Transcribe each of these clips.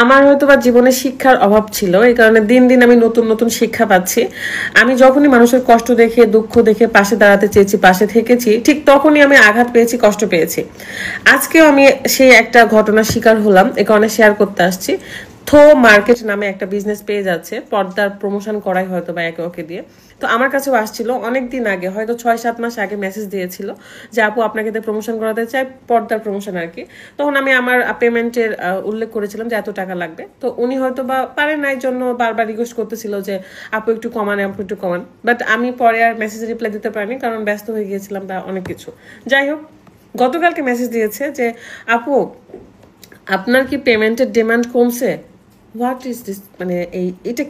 আমার হয়তোবা জীবনে শিক্ষার অভাব ছিল, এই কারণে দিন দিন আমি নতুন নতুন শিক্ষা পাচ্ছি। আমি যখনই মানুষের কষ্ট দেখে, দুঃখ দেখে পাশে দাঁড়াতে চেয়েছি, পাশে থেকেছি, ঠিক তখনই আমি আঘাত পেয়েছি, কষ্ট পেয়েছি। আজকেও আমি সেই একটা ঘটনার শিকার হলাম, এই কারণে শেয়ার করতে আসছি। থো মার্কেট নামে একটা বিজনেস পেয়ে যাচ্ছে, পর্দার প্রমোশন করাই হয়তো বা একে ওকে দিয়ে। তো আমার কাছেও আসছিল অনেক দিন আগে, হয়তো 6-7 মাস আগে মেসেজ দিয়েছিল যে আপু আপনাকে তো প্রমোশন করাতে চাই, পর্দার প্রমোশন আর কি। তখন আমি আমার পেমেন্টের উল্লেখ করেছিলাম যে এত টাকা লাগবে। তো উনি হয়তো বা পারেন না, এই জন্য বারবার রিকোয়েস্ট করতেছিল যে আপু একটু কমান, আপু একটু কমান। বাট আমি পরে আর মেসেজ রিপ্লাই দিতে পারিনি, কারণ ব্যস্ত হয়ে গিয়েছিলাম বা অনেক কিছু। যাই হোক, গতকালকে মেসেজ দিয়েছে যে আপু আপনার কি পেমেন্টের ডিমান্ড কমছে। হোয়াট ইজ দিস, মানে এটা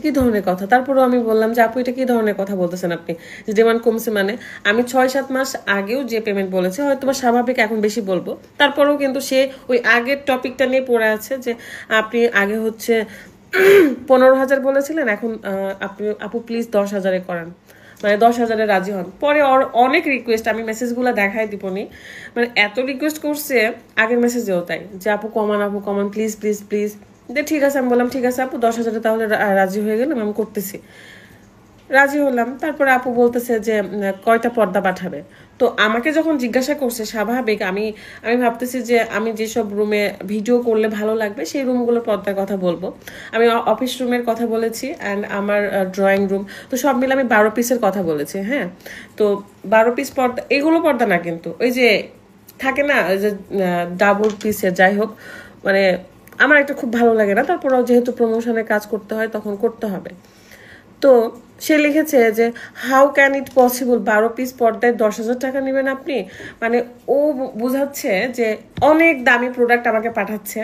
কি ধরনের কথা? তারপরেও আমি বললাম যে আপু এটা কি ধরনের কথা বলতেছেন আপনি, যে ডিমান্ড কমছে মানে? আমি 6-7 মাস আগেও যে পেমেন্ট বলেছে হয়তো বা স্বাভাবিক, এখন বেশি বলবো। তারপরেও কিন্তু সে ওই আগের টপিকটা নিয়ে পড়ে আছে যে আপনি আগে হচ্ছে 15,000 বলেছিলেন, এখন আপনি আপু প্লিজ 10,000-এ করান, মানে 10,000-এ রাজি হন। পরে অনেক রিকোয়েস্ট, আমি মেসেজগুলো দেখাই দিবনি, মানে এত রিকোয়েস্ট করছে। আগের মেসেজেও তাই যে আপু কমান, আপু কমান, প্লিজ প্লিজ প্লিজ। যে ঠিক আছে, আমি বললাম ঠিক আছে আপু 10,000-এ তাহলে রাজি হয়ে গেলাম, আমি করতেছি। রাজি হলাম। তারপরে আপু বলতেছে যে কয়টা পর্দা পাঠাবে। তো আমাকে যখন জিজ্ঞাসা করছে, স্বাভাবিক আমি আমি ভাবতেছি যে আমি যেসব রুমে ভিডিও করলে ভালো লাগবে সেই রুমগুলোর পর্দার কথা বলবো। আমি অফিস রুমের কথা বলেছি অ্যান্ড আমার ড্রয়িং রুম, তো সব মিলে আমি 12 পিসের কথা বলেছি। হ্যাঁ, তো 12 পিস পর্দা, এগুলো পর্দা না কিন্তু, ওই যে থাকে না ওই যে ডাবল পিসের। যাই হোক, মানে আমার একটা খুব ভালো লাগে না, তারপরেও যেহেতু প্রমোশনের কাজ করতে হয় তখন করতে হবে। তো সে লিখেছে যে how can it possible, 12 piece পর্দায় 10,000 টাকা নেবেন আপনি। মানে ও বোঝাচ্ছে যে অনেক দামি প্রোডাক্ট আমাকে পাঠাচ্ছে,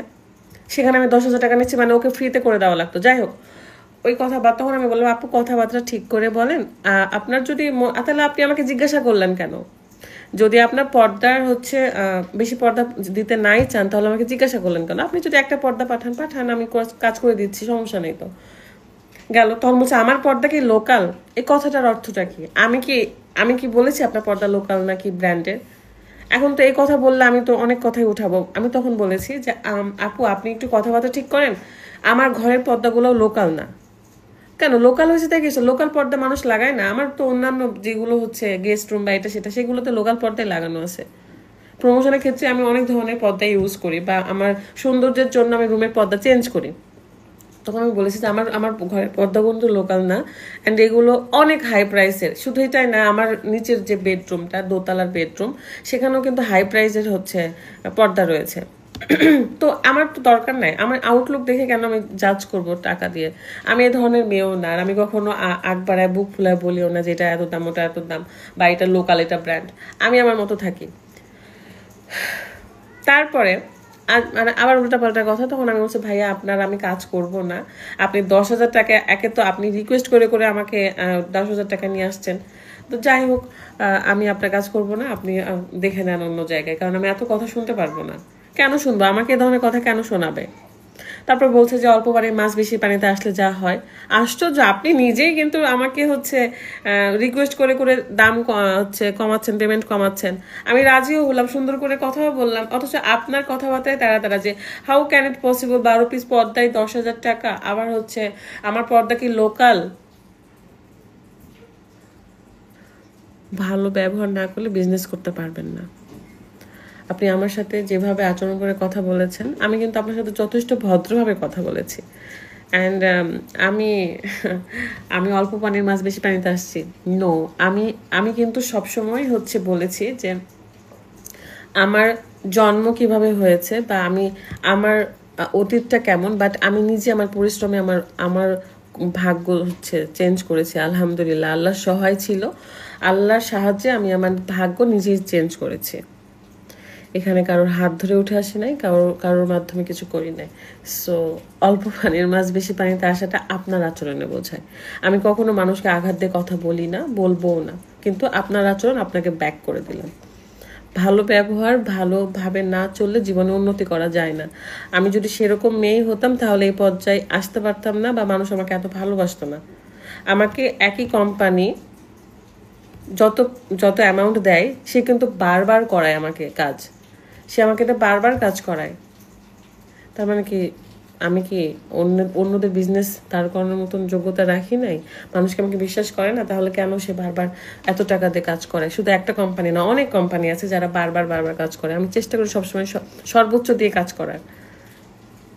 সেখানে আমি 10,000 টাকা নিচ্ছি, মানে ওকে ফ্রিতে করে দেওয়া লাগতো। যাই হোক, ওই কথাবার্তা, তখন আমি বললাম আপু কথাবার্তা ঠিক করে বলেন। আপনার যদি তাহলে আপনি আমাকে জিজ্ঞাসা করলেন কেন? যদি আপনার পর্দার হচ্ছে বেশি পর্দা দিতে নাই চান, তাহলে আমাকে জিজ্ঞাসা করলেন কেন? আপনি যদি একটা পর্দা পাঠান পাঠান, আমি কাজ করে দিচ্ছি, সমস্যা নেই। তো গেল, তখন বলছে আমার পর্দা কি লোকাল। এই কথাটার অর্থটা কি? আমি কি বলেছি আপনার পর্দা লোকাল নাকি ব্র্যান্ডের? এখন তো এই কথা বললে আমি তো অনেক কথাই উঠাবো। আমি তখন বলেছি যে আপু আপনি একটু কথাবার্তা ঠিক করেন, আমার ঘরের পর্দাগুলো লোকাল না। কেন লোকাল হয়েছে তাই কিছু? লোকাল পর্দা মানুষ লাগায় না? আমার তো অন্যান্য যেগুলো হচ্ছে গেস্ট রুম বা এটা সেটা, সেগুলোতে লোকাল পর্দায় লাগানো আছে। প্রমোশনের ক্ষেত্রে আমি অনেক ধরনের পর্দা ইউজ করি, বা আমার সৌন্দর্যের জন্য আমি রুমের পর্দা চেঞ্জ করি। তখন আমি বলেছি যে আমার আমার ঘরের পর্দা কিন্তু লোকাল না, অ্যান্ড এগুলো অনেক হাই প্রাইসের। শুধু এটাই না, আমার নিচের যে বেডরুমটা, দোতলার বেডরুম, সেখানেও কিন্তু হাই প্রাইসের হচ্ছে পর্দা রয়েছে। তো আমার তো দরকার নাই, আমার আউটলুক দেখে কেন আমি জাজ করব টাকা দিয়ে? আমি এই ধরনের মেয়েও না, আর আমি কখনো আগ বাড়ায় বুক ফুলায় বলিও না যে এটা এত দাম, ওটা এত দাম, বা এটা লোকাল, এটা ব্র্যান্ড। আমি আমার মতো থাকি। তারপরে মানে আবার উল্টাপাল্টা কথা। তখন আমি বলছি ভাইয়া আপনার আমি কাজ করব না, আপনি 10,000 টাকা, একে তো আপনি রিকোয়েস্ট করে করে আমাকে 10,000 টাকা নিয়ে আসছেন। তো যাই হোক, আমি আপনার কাজ করব না, আপনি দেখে নেন অন্য জায়গায়, কারণ আমি এত কথা শুনতে পারবো না। কেন শুনবো? আমাকে এ ধরনের কথা কেন শোনাবে? তারপর বলছে যে অল্প পানির মাছ বেশি পানিতে আসলে যা হয়। আশ্চর্য, আপনি নিজেই কিন্তু আমাকে হচ্ছে রিকোয়েস্ট করে করে দাম হচ্ছে কমাচ্ছেন, পেমেন্ট কমাচ্ছেন। আমি রাজিও হলাম, সুন্দর করে কথাও বললাম, অথচ আপনার কথাবার্তায় তারা তারা যে how can it possible, 12 piece পর্দায় 10,000 টাকা, আবার হচ্ছে আমার পর্দা কি লোকাল। ভালো ব্যবহার না করলে বিজনেস করতে পারবেন না। আপনি আমার সাথে যেভাবে আচরণ করে কথা বলেছেন, আমি কিন্তু আপনার সাথে যথেষ্ট ভদ্রভাবে কথা বলেছি। অ্যান্ড আমি আমি অল্প পানির মাছ বেশি পানিতে আসছি, নো। আমি আমি কিন্তু সবসময় হচ্ছে বলেছি যে আমার জন্ম কিভাবে হয়েছে, বা আমি আমার অতীতটা কেমন, বাট আমি নিজে আমার পরিশ্রমে আমার আমার ভাগ্য হচ্ছে চেঞ্জ করেছি। আলহামদুলিল্লাহ, আল্লাহর সহায় ছিল, আল্লাহর সাহায্যে আমি আমার ভাগ্য নিজেই চেঞ্জ করেছি। এখানে কারোর হাত ধরে উঠে আসে নাই, কারোর মাধ্যমে কিছু করি নাই। সো অল্প পানির মাছ বেশি পানিতে আসাটা আপনার আচরণে বোঝায়। আমি কখনো মানুষকে আঘাত দিয়ে কথা বলি না, বলবোও না, কিন্তু আপনার আচরণ আপনাকে ব্যাক করে দিলাম। ভালো ব্যবহার ভালোভাবে না চললে জীবনে উন্নতি করা যায় না। আমি যদি সেরকম মেয়ে হতাম তাহলে এই পর্যায়ে আসতে পারতাম না, বা মানুষ আমাকে এত ভালোবাসতো না। আমাকে একই কোম্পানি যত যত অ্যামাউন্ট দেয়, সে কিন্তু বারবার করায় আমাকে কাজ, সে আমাকে এটা বারবার কাজ করায়। তার মানে কি আমি কি অন্যদের বিজনেস দাঁড় করানোর মতন যোগ্যতা রাখি নাই? মানুষকে আমাকে বিশ্বাস করে না, তাহলে কেন সে বারবার এত টাকা দিয়ে কাজ করে? শুধু একটা কোম্পানি না, অনেক কোম্পানি আছে যারা বারবার কাজ করে। আমি চেষ্টা করি সবসময় সর্বোচ্চ দিয়ে কাজ করার।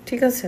ঠিক আছে?